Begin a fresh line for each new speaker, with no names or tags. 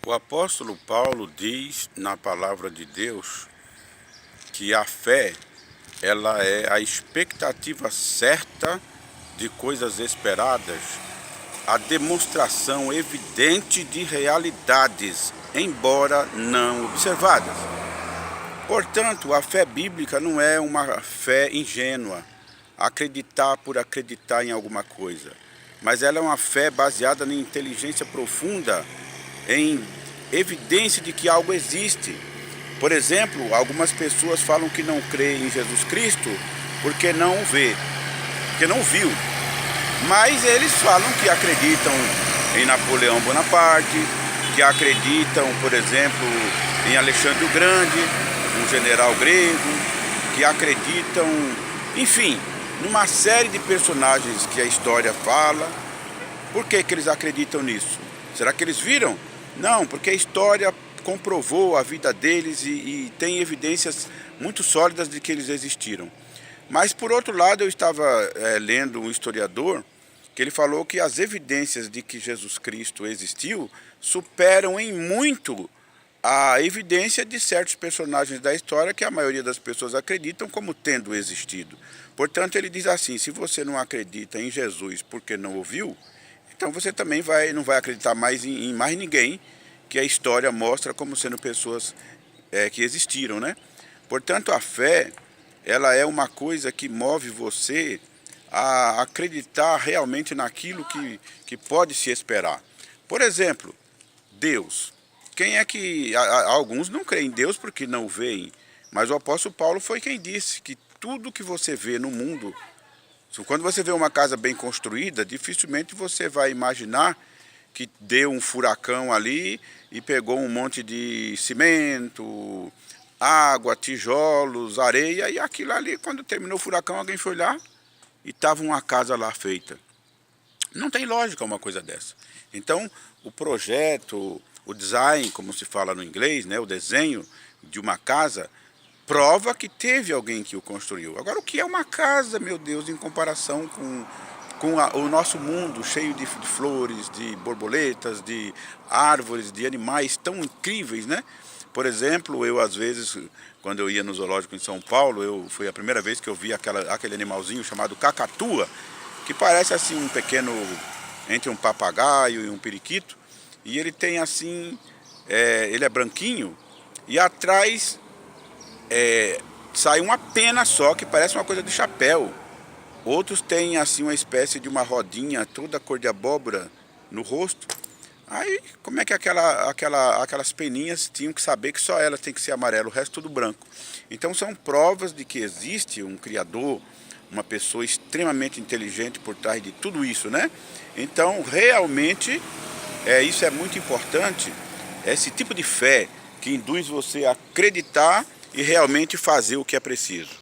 O apóstolo Paulo diz na palavra de Deus que a fé, ela é a expectativa certa de coisas esperadas, a demonstração evidente de realidades, embora não observadas. Portanto, a fé bíblica não é uma fé ingênua, acreditar por acreditar em alguma coisa, mas ela é uma fé baseada na inteligência profunda, em evidência de que algo existe. Por exemplo, algumas pessoas falam que não creem em Jesus Cristo porque não o vê, porque não viu. Mas eles falam que acreditam em Napoleão Bonaparte, que acreditam, por exemplo, em Alexandre o Grande, um general grego, que acreditam, enfim, numa série de personagens que a história fala. Por que eles acreditam nisso? Será que eles viram? Não, porque a história comprovou a vida deles e tem evidências muito sólidas de que eles existiram. Mas, por outro lado, eu estava lendo um historiador que ele falou que as evidências de que Jesus Cristo existiu superam em muito a evidência de certos personagens da história que a maioria das pessoas acreditam como tendo existido. Portanto, ele diz assim: se você não acredita em Jesus porque não ouviu, então você também não vai acreditar mais em mais ninguém que a história mostra como sendo pessoas que existiram, né? Portanto, a fé, ela é uma coisa que move você a acreditar realmente naquilo que pode se esperar. Por exemplo, Deus. Quem é que... Alguns não creem em Deus porque não o veem, mas o apóstolo Paulo foi quem disse que tudo que você vê no mundo, quando você vê uma casa bem construída, dificilmente você vai imaginar que deu um furacão ali e pegou um monte de cimento, água, tijolos, areia, e aquilo ali, quando terminou o furacão, alguém foi lá e estava uma casa lá feita. Não tem lógica uma coisa dessa. Então, o projeto, o design, como se fala no inglês, né, o desenho de uma casa, prova que teve alguém que o construiu. Agora, o que é uma casa, meu Deus, em comparação com o nosso mundo cheio de flores, de borboletas, de árvores, de animais tão incríveis, né? Por exemplo, eu às vezes, quando eu ia no zoológico em São Paulo, foi a primeira vez que eu vi aquele animalzinho chamado cacatua, que parece assim um pequeno, entre um papagaio e um periquito, e ele tem assim, ele é branquinho, e atrás sai uma pena só, que parece uma coisa de chapéu. Outros têm assim uma espécie de uma rodinha toda cor de abóbora no rosto. Aí, como é que aquelas peninhas tinham que saber que só elas têm que ser amarelo, o resto tudo branco? Então são provas de que existe um criador, uma pessoa extremamente inteligente por trás de tudo isso, né? Então, realmente, isso é muito importante, esse tipo de fé que induz você a acreditar e realmente fazer o que é preciso.